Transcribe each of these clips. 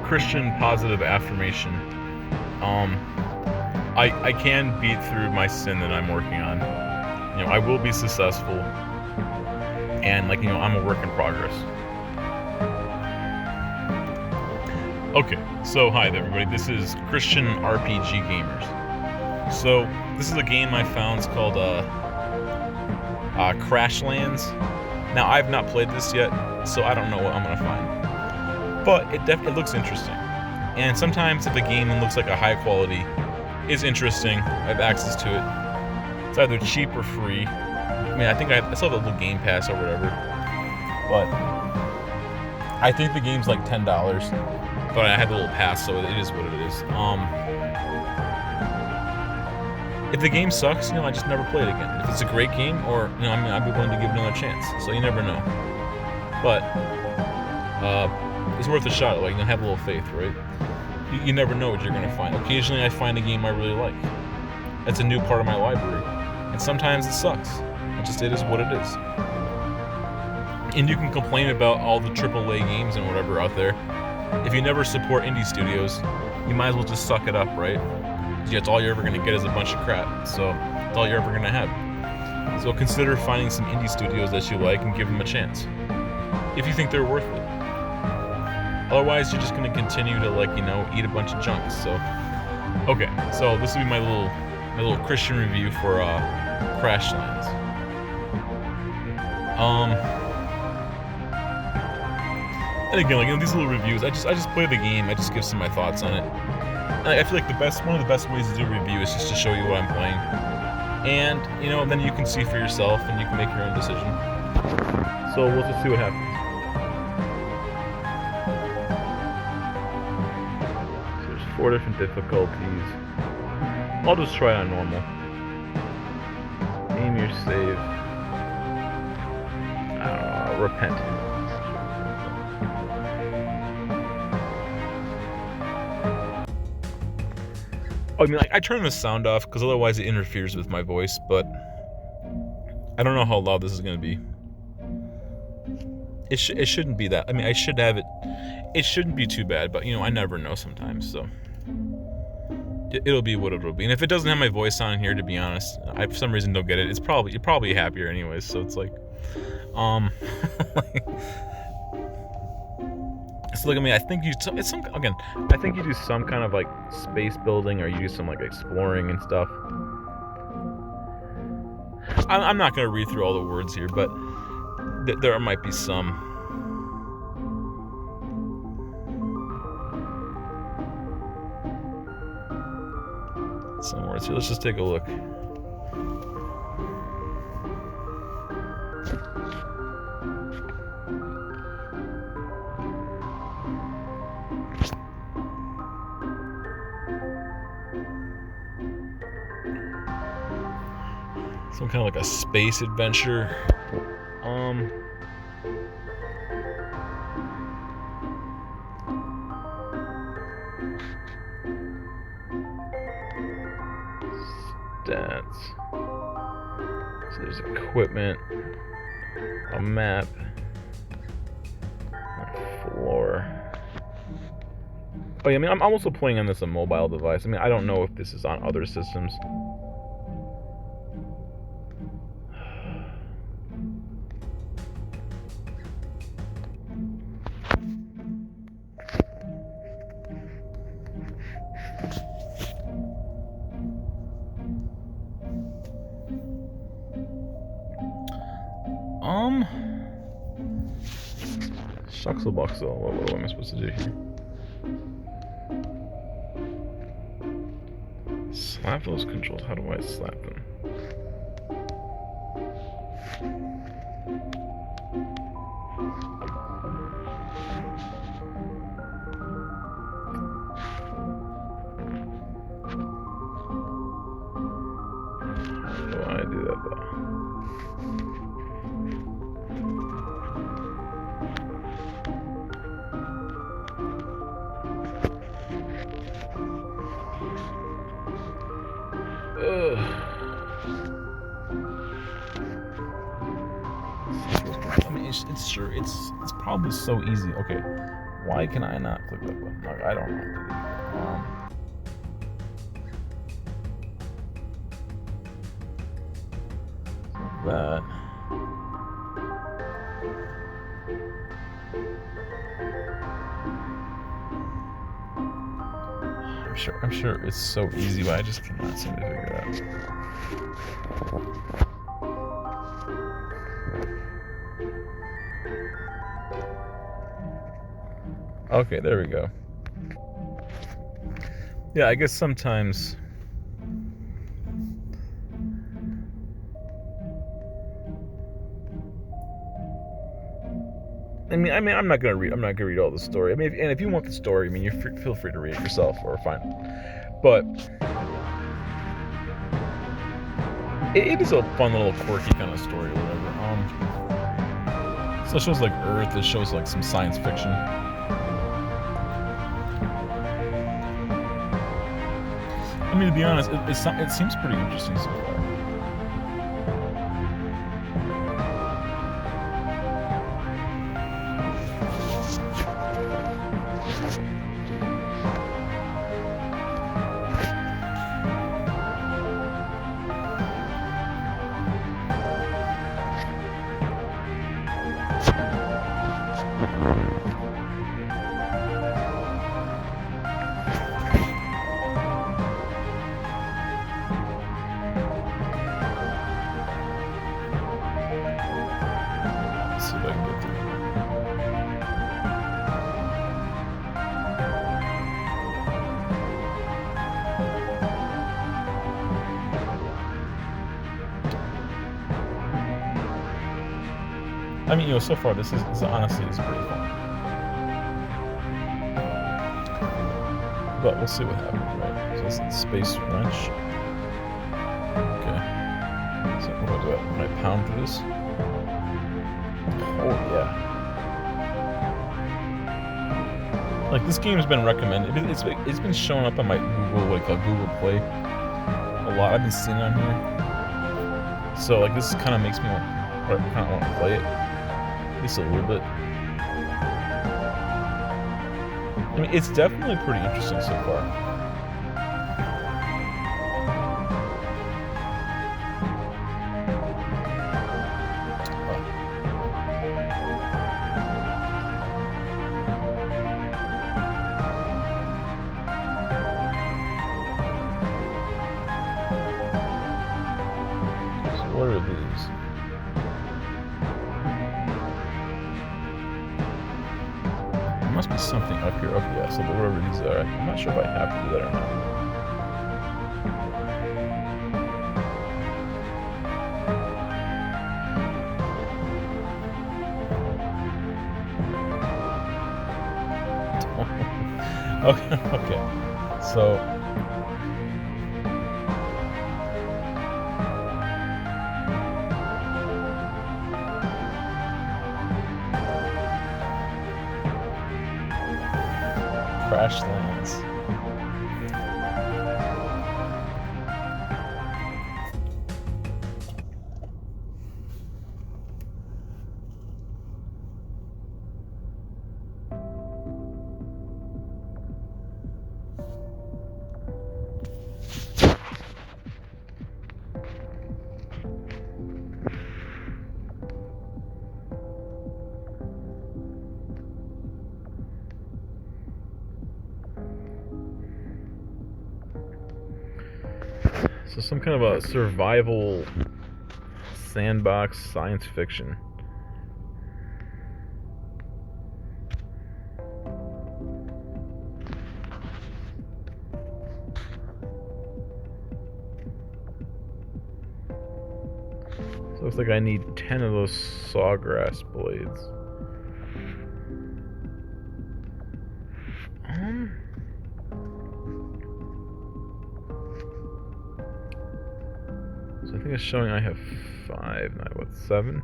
Christian positive affirmation. I can beat through my sin that I'm working on. I will be successful, and I'm a work in progress. Okay, so hi there, everybody. This is Christian RPG Gamers. So this is a game I found. It's called Crashlands. Now I've not played this yet, so I don't know what I'm gonna find. But it definitely looks interesting. And sometimes if a game looks like a high quality is interesting, I have access to it. It's either cheap or free. I think I still have a little Game Pass or whatever. But I think the game's like $10. But I have a little pass, so it is what it is. If the game sucks, I just never play it again. If it's a great game, or I'd be willing to give it another chance. So you never know. But it's worth a shot. Have a little faith, right? You never know what you're gonna find. Occasionally, I find a game I really like. It's a new part of my library, and sometimes it sucks. It is what it is. And you can complain about all the AAA games and whatever out there. If you never support indie studios, you might as well just suck it up, right? That's all you're ever going to get is a bunch of crap. So that's all you're ever going to have. So consider finding some indie studios that you like and give them a chance, if you think they're worth it. Otherwise, you're just going to continue to eat a bunch of junk. So okay, so this will be my little Christian review for Crashlands. And again, these little reviews, I just play the game. I just give some of my thoughts on it. And I feel like one of the best ways to do a review is just to show you what I'm playing, and then you can see for yourself and you can make your own decision. So we'll just see what happens. So there's 4 different difficulties. I'll just try on normal. Aim your save. Repent. I turn the sound off because otherwise it interferes with my voice, but I don't know how loud this is going to be. It shouldn't be that. I should have it. It shouldn't be too bad, but I never know sometimes, so it'll be what it'll be. And if it doesn't have my voice on here, to be honest, I for some reason don't get it. You're probably happier anyways, so it's like, So I think you do some kind of space building, or you do some exploring and stuff. I'm not gonna read through all the words here, but there might be some. Some words here. Let's just take a look. Some kind of a space adventure. Stats. So there's equipment, a map, a floor. Oh yeah, I'm also playing on this a mobile device. I don't know if this is on other systems. Shuxlebuxle. What am I supposed to do here? Slap those controls. How do I slap them? How do I do that though? It's probably so easy. Okay, Why can I not click that button? Like, I don't know. That. I'm sure it's so easy, but I just cannot seem to figure it out. Okay, there we go. Yeah, I guess sometimes I mean, I'm not gonna read all the story. I mean, if you want the story, I mean, feel free to read it yourself, or fine. But it is a fun little quirky kind of story, or whatever. So it shows like Earth. It shows like some science fiction. I mean, to be honest, it seems pretty interesting so far. I mean, so far this is honestly pretty fun. But we'll see what happens, right? So this is the space wrench. Okay. So what do I do? When I pound through this? Oh yeah. Like, this game has been recommended. It's been showing up on my Google Play a lot. I've been seeing it on here. So like, this kind of makes me want to play it. At least a little bit. I mean, it's definitely pretty interesting so far. So what are these? Must be something up here. Okay, yeah, so whatever these are, I'm not sure if I have to do that or not. Okay, so Crashlands. So some kind of a survival sandbox science fiction. So looks like I need 10 of those sawgrass blades. So I think it's showing I have 5, not what, 7?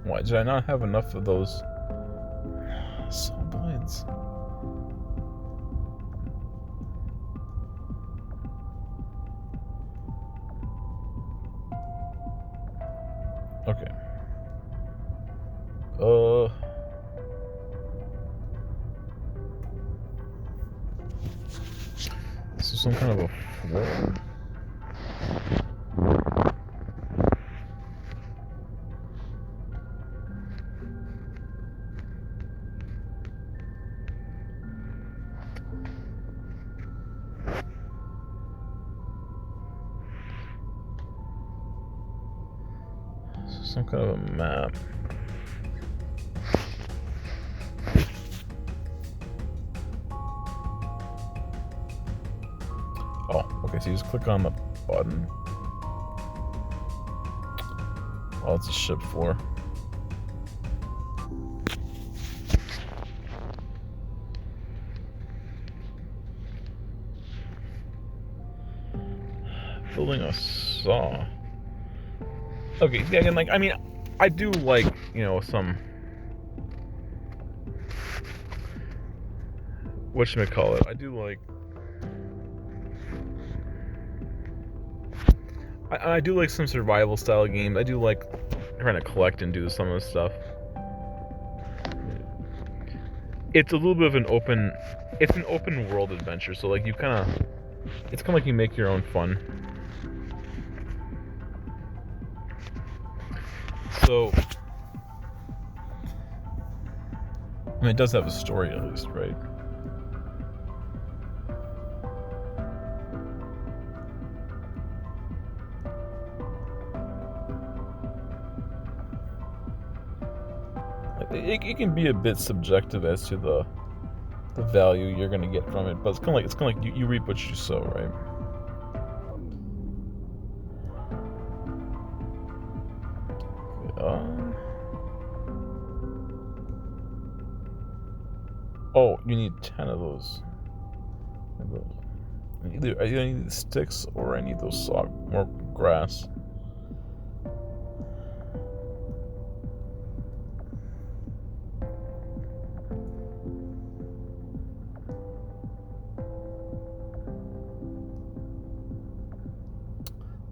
Why did I not have enough of those saw blades? Okay. This is some kind of a floor. Some kind of a map. Oh, okay, so you just click on the button. Oh, it's a ship floor. Building a saw. Okay, yeah, again, like, I mean, I do like, you know, some, whatchamacallit, I do like, I do like some survival style games. I do like trying to collect and do some of this stuff. It's a little bit of an open world adventure, so like it's kind of like you make your own fun. So, I mean, it does have a story at least, right? It can be a bit subjective as to the value you're gonna get from it, but it's kind of like you reap what you sow, right? Oh, you need 10 of those. Either I need the sticks or I need those more grass.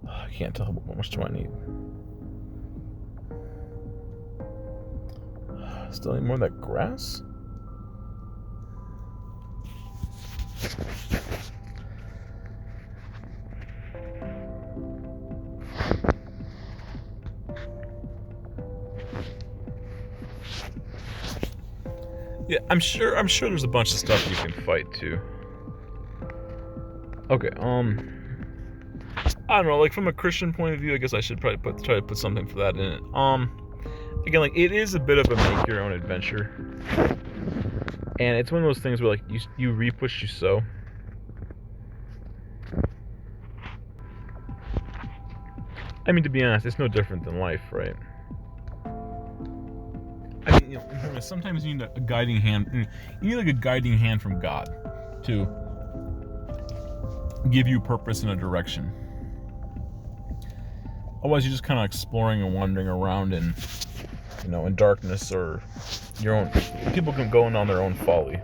I can't tell how much do I need. Still need more of that grass? Yeah, I'm sure there's a bunch of stuff you can fight too. Okay, I don't know, like from a Christian point of view, I guess I should probably try to put something for that in it. Again, like it is a bit of a make your own adventure. And it's one of those things where like you reap what you sow. I mean, to be honest, it's no different than life, right? I mean, you know, sometimes you need a guiding hand. You need like a guiding hand from God to give you purpose and a direction. Otherwise, you're just kind of exploring and wandering around in, you know, in darkness or your own. People can go in on their own folly.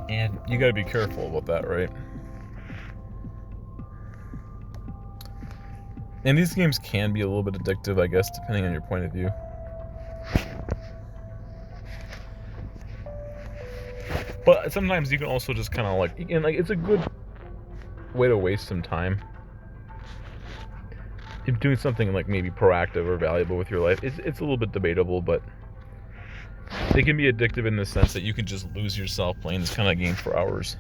And you gotta be careful about that, right? And these games can be a little bit addictive, I guess, depending on your point of view. But sometimes you can also just kind of like it's a good way to waste some time. If doing something like maybe proactive or valuable with your life, it's a little bit debatable, but they can be addictive in the sense that you can just lose yourself playing this kind of game for hours.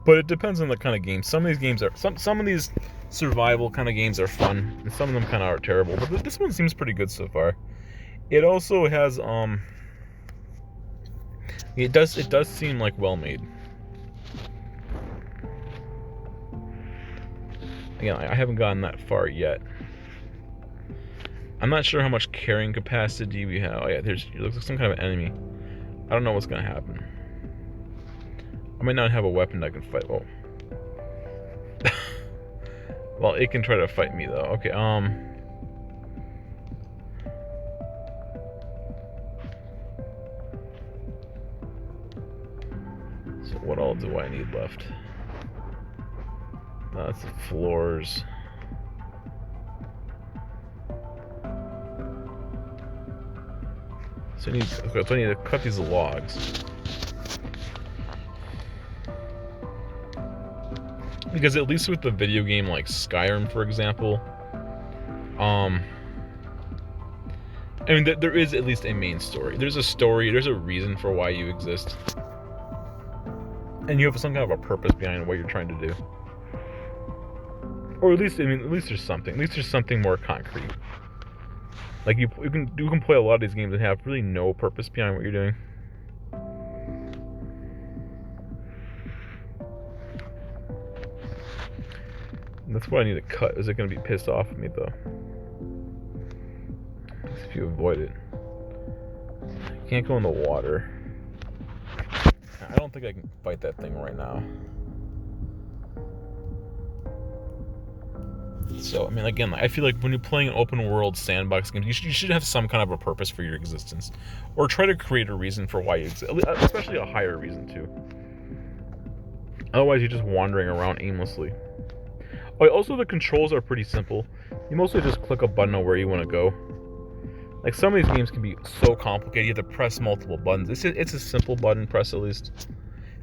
But it depends on the kind of game. Some of these games are some of these survival kind of games are fun, and some of them kind of are terrible. But this one seems pretty good so far. It also has it does seem like well made. Again, I haven't gotten that far yet. I'm not sure how much carrying capacity we have. Oh yeah, it looks like some kind of enemy. I don't know what's gonna happen. I might not have a weapon that can fight. Oh. Well, it can try to fight me though. Okay, so what all do I need left? No, that's the floors. So I need to cut these logs. Because at least with the video game like Skyrim, for example, I mean, there is at least a main story. There's a story, there's a reason for why you exist. And you have some kind of a purpose behind what you're trying to do. Or at least, I mean, at least there's something. At least there's something more concrete. Like, you can play a lot of these games and have really no purpose behind what you're doing. That's what I need to cut. Is it going to be pissed off at me, though? If you avoid it. You can't go in the water. I don't think I can fight that thing right now. So, I mean, again, I feel like when you're playing an open world sandbox game, you should have some kind of a purpose for your existence. Or try to create a reason for why you exist. Especially a higher reason, too. Otherwise, you're just wandering around aimlessly. Oh, also, the controls are pretty simple. You mostly just click a button on where you want to go. Like, some of these games can be so complicated. You have to press multiple buttons. It's a simple button press, at least.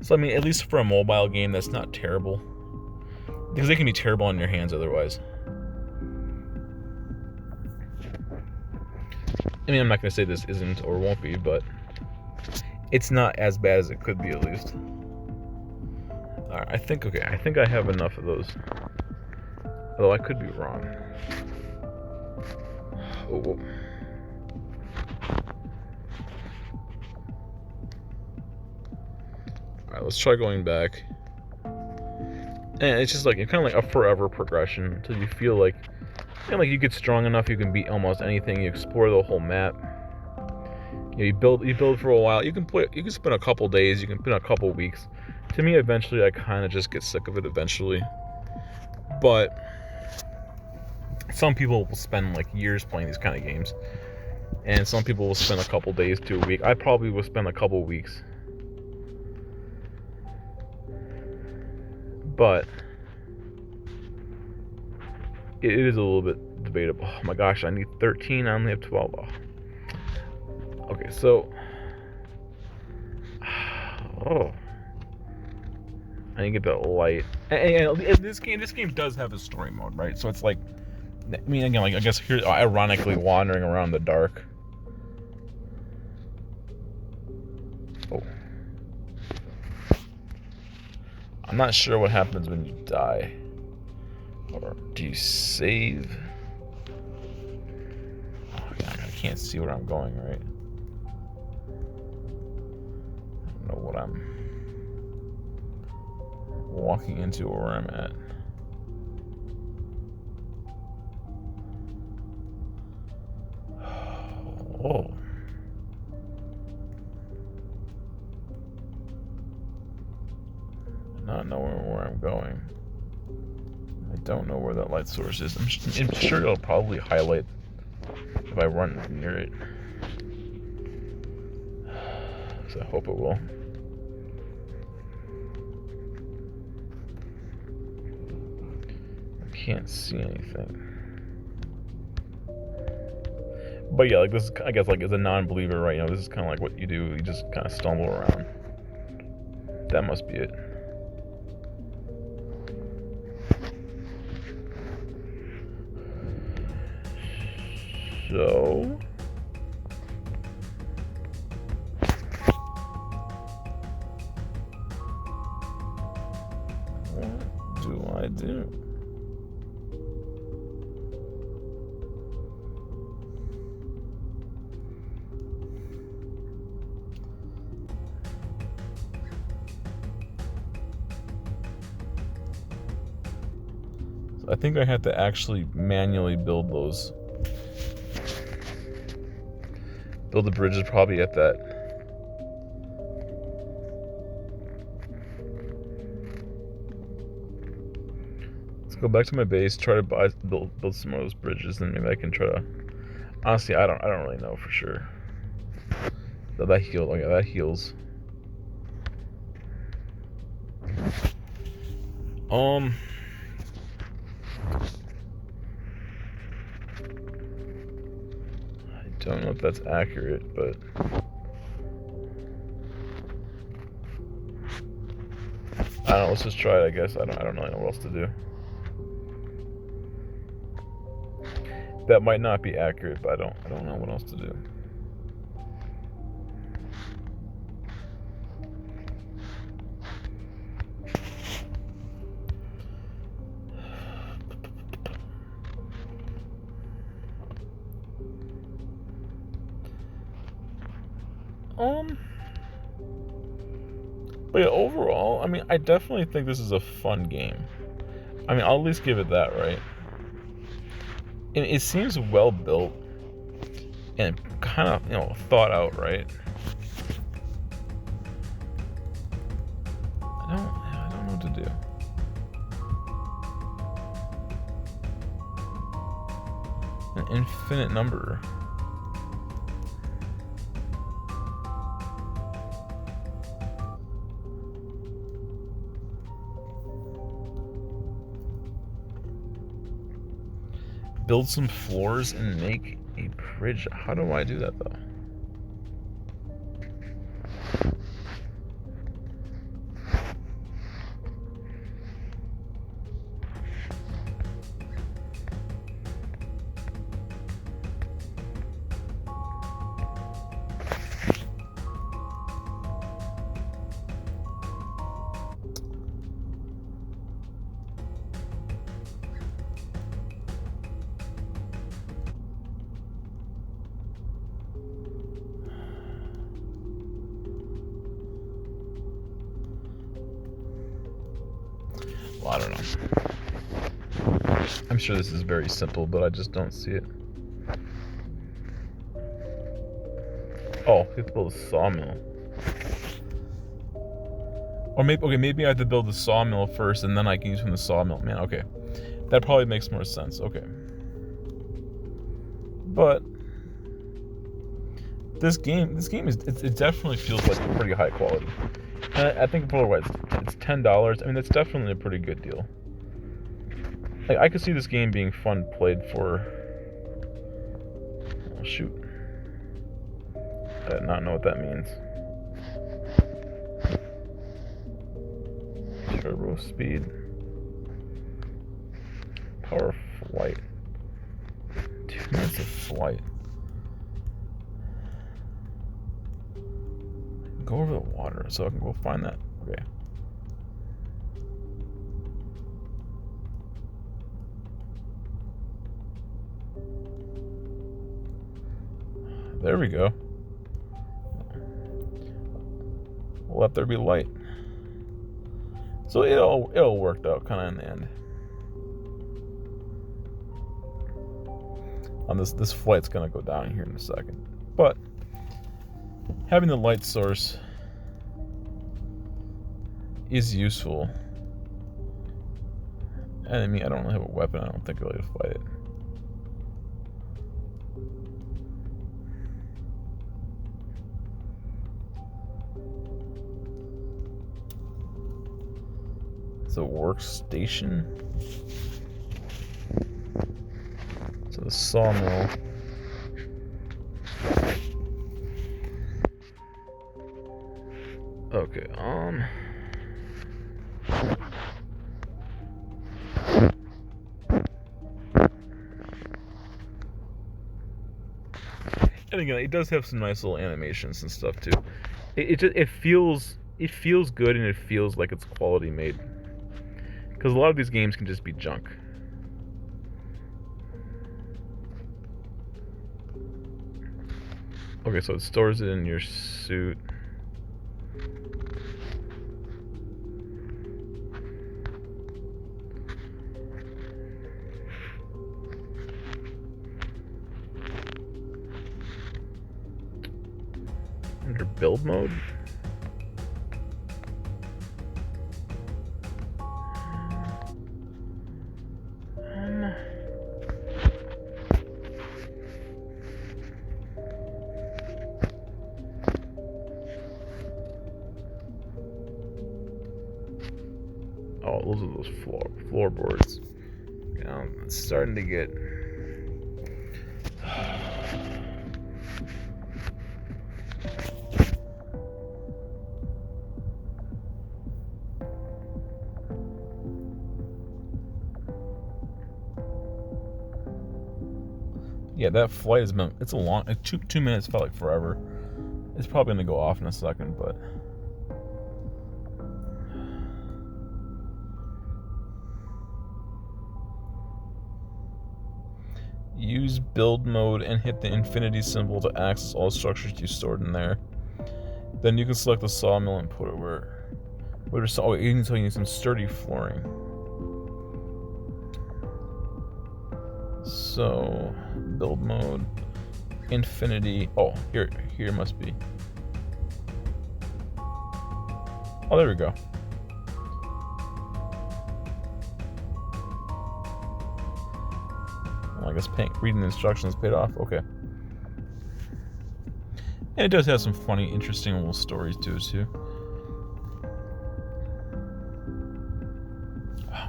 So, I mean, at least for a mobile game, that's not terrible. Because they can be terrible on your hands otherwise. I mean, I'm not going to say this isn't or won't be, but it's not as bad as it could be, at least. Alright, I think I have enough of those. Although I could be wrong. Oh. Alright, let's try going back. And it's just like, it's kind of like a forever progression until you feel like, like you get strong enough, you can beat almost anything. You explore the whole map. You build for a while. You can spend a couple days. You can spend a couple weeks. To me, eventually, I kind of just get sick of it. Eventually, but some people will spend like years playing these kind of games, and some people will spend a couple days to a week. I probably will spend a couple weeks. But it is a little bit debatable. Oh my gosh, I need 13. I only have 12. Oh. Okay, so I need to get that light. And this game does have a story mode, right? So it's like, I mean, again, like I guess here, ironically, wandering around the dark. Oh. I'm not sure what happens when you die. Or do you save? Oh, yeah, I can't see where I'm going, right? I don't know what I'm walking into or where I'm at. Oh. Not knowing where I'm going. I don't know where that light source is. I'm sure it'll probably highlight if I run near it. So I hope it will. I can't see anything. But yeah, like this is, I guess, like as a non-believer, right? You know, this is kind of like what you do. You just kind of stumble around. That must be it. So what do I do? So I think I have to actually manually build those. Build the bridges probably at that. Go back to my base, try to build some of those bridges, and maybe I can try to. Honestly, I don't really know for sure. That heals. Oh yeah, that heals. I don't know if that's accurate, but I don't know. Let's just try it. I guess I don't really know what else to do. That might not be accurate, but I don't know what else to do. But yeah, overall, I mean, I definitely think this is a fun game. I mean, I'll at least give it that, right? And it seems well built and kind of, thought out, right? I don't know what to do. An infinite number. Build some floors and make a bridge. How do I do that though? Well, I don't know. I'm sure this is very simple, but I just don't see it. Oh, you have to build a sawmill. Or maybe I have to build the sawmill first, and then I can use from the sawmill. Man, okay, that probably makes more sense. Okay, but this game is it definitely feels like pretty high quality. And I think for what it's $10. I mean, that's definitely a pretty good deal. Like, I could see this game being fun played for. Oh, shoot. I did not know what that means. Turbo speed. Power flight. 2 minutes of flight. Go over the water so I can go find that. Okay. There we go. Let there be light. So it all worked out kind of in the end. On this flight's gonna go down here in a second, but having the light source is useful. Enemy, I don't really have a weapon. I don't think really to fight it. It's a workstation. So the sawmill. Okay, and again, it does have some nice little animations and stuff too. It feels good, and it feels like it's quality made. Because a lot of these games can just be junk. Okay, so it stores it in your suit. Under build mode? those are those floorboards. It's starting to get. Yeah, that flight has been. It's a long. Like 2 minutes felt like forever. It's probably gonna go off in a second, but. Use build mode and hit the infinity symbol to access all structures you stored in there. Then you can select the sawmill and put it where. Oh, you can tell you need some sturdy flooring. So, build mode, infinity. Oh, here must be. Oh, there we go. Well, I guess reading the instructions paid off. Okay. And it does have some funny, interesting little stories to it too.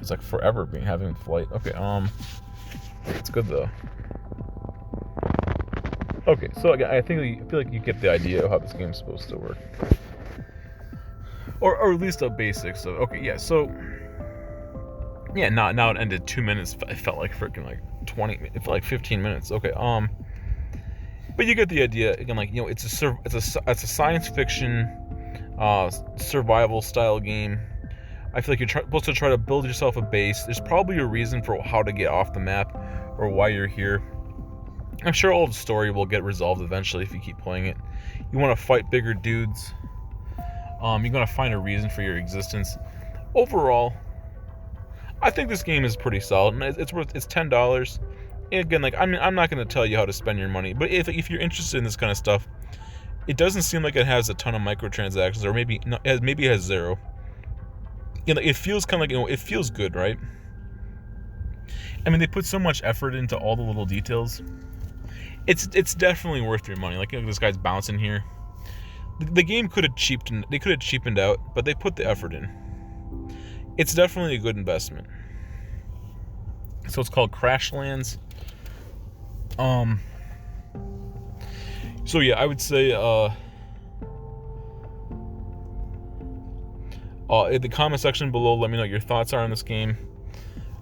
It's like forever having flight. Okay, it's good though. Okay, so again, I feel like you get the idea of how this game's supposed to work, or at least the basics of. Okay, yeah. So yeah, now it ended 2 minutes. It felt like freaking like 20. It felt like 15 minutes. Okay, but you get the idea. Again, like, you know, it's a science fiction, survival style game. I feel like you're supposed to try to build yourself a base. There's probably a reason for how to get off the map or why you're here. I'm sure all the story will get resolved eventually if you keep playing it. You want to fight bigger dudes. You're going to find a reason for your existence. Overall, I think this game is pretty solid. It's $10. And again, like, I'm not going to tell you how to spend your money, but if you're interested in this kind of stuff, it doesn't seem like it has a ton of microtransactions, or maybe it has zero. You know, it feels kind of like, you know, it feels good, right? I mean, they put so much effort into all the little details. It's definitely worth your money. Like, you know, this guy's bouncing here. The game could have cheapened out, but they put the effort in. It's definitely a good investment. So it's called Crashlands. So yeah, I would say in the comment section below, let me know what your thoughts are on this game,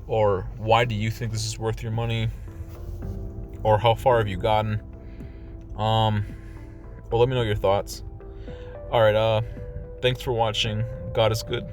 or why do you think this is worth your money, or how far have you gotten, or let me know your thoughts. All right, thanks for watching. God is good.